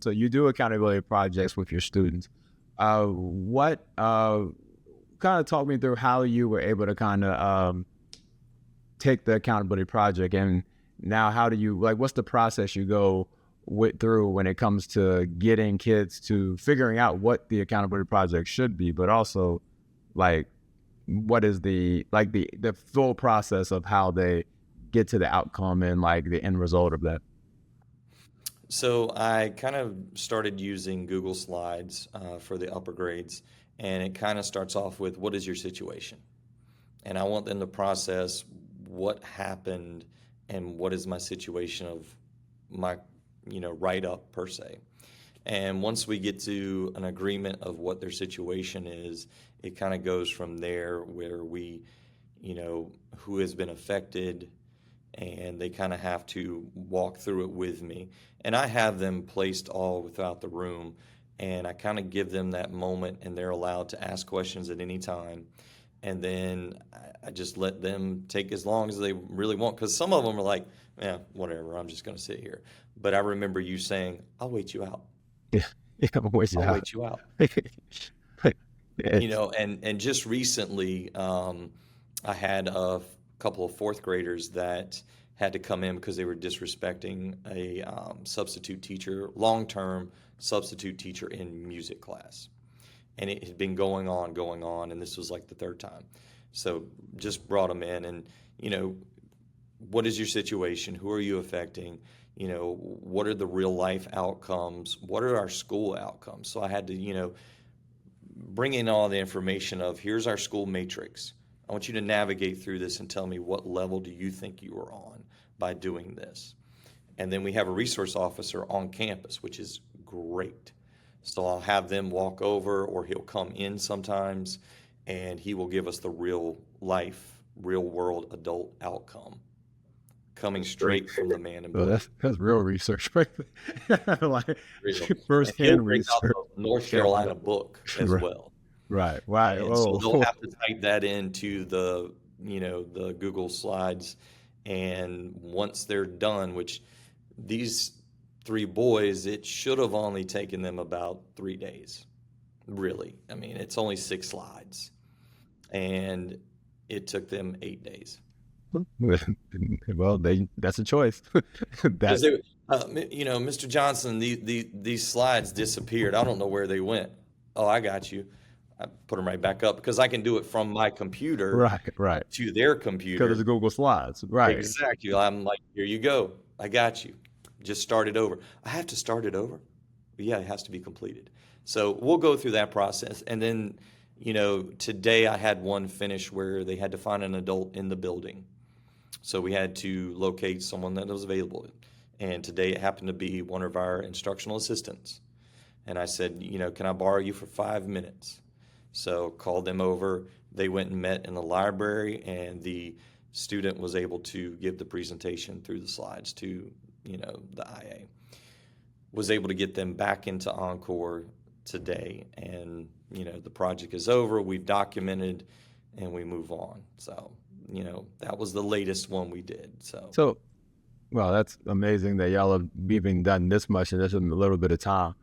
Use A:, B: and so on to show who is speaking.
A: So you do accountability projects with your students. What kind of talk me through how you were able to kind of take the accountability project, and now how do you, like, what's the process you go through when it comes to getting kids to figuring out what the accountability project should be, but also like what is the full process of how they get to the outcome and like the end result of that?
B: So I kind of started using Google Slides for the upper grades, and it kind of starts off with what is your situation? And I want them to process what happened and what is my situation of my, write up per se. And once we get to an agreement of what their situation is, it kind of goes from there where we, who has been affected, and they kind of have to walk through it with me. And I have them placed all without the room, and I kind of give them that moment, and they're allowed to ask questions at any time. And then I just let them take as long as they really want, because some of them are like, yeah, whatever, I'm just going to sit here. But I remember you saying, I'll wait you out.
A: Yeah, yeah, where's
B: I'll
A: that?
B: wait you out.
A: It's,
B: And just recently, I had a couple of fourth graders that had to come in because they were disrespecting a substitute teacher, long-term substitute teacher in music class. And it had been going on, and this was like the third time. So just brought them in, and, what is your situation? Who are you affecting? What are the real life outcomes? What are our school outcomes? So I had to, bring in all the information of, here's our school matrix. I want you to navigate through this and tell me what level do you think you are on by doing this. And then we have a resource officer on campus, which is great. So I'll have them walk over, or he'll come in sometimes, and he will give us the real life, real world adult outcome coming straight from the man in
A: so
B: blue.
A: that's real research, right? Like
B: Real. And he'll
A: firsthand
B: bring out
A: research.
B: the North Carolina book as
A: Right,
B: well.
A: right, right.
B: And so they'll
A: Oh,
B: have to type that into the Google Slides. And once they're done, which these three boys, it should have only taken them about 3 days, really. I mean, it's only 6 slides, and it took them 8 days.
A: well, that's a choice.
B: Because
A: That
B: they, Mr. Johnson, these slides disappeared. I don't know where they went. Oh, I got you. I put them right back up because I can do it from my computer
A: right, right.
B: to their
A: Because it's
B: computer.
A: Google Slides, right?
B: Exactly. I'm like, here you go. I got you. Just start it over. I have to start it over? Yeah, it has to be completed. So we'll go through that process. And then, today I had one finish where they had to find an adult in the building. So we had to locate someone that was available. And today it happened to be one of our instructional assistants. And I said, can I borrow you for 5 minutes? So called them over. They went and met in the library, and the student was able to give the presentation through the slides to, the IA. Was able to get them back into Encore today, and, the project is over. We've documented, and we move on. So, that was the latest one we did. So,
A: So, well, that's amazing that y'all have even done this much in just a little bit of time.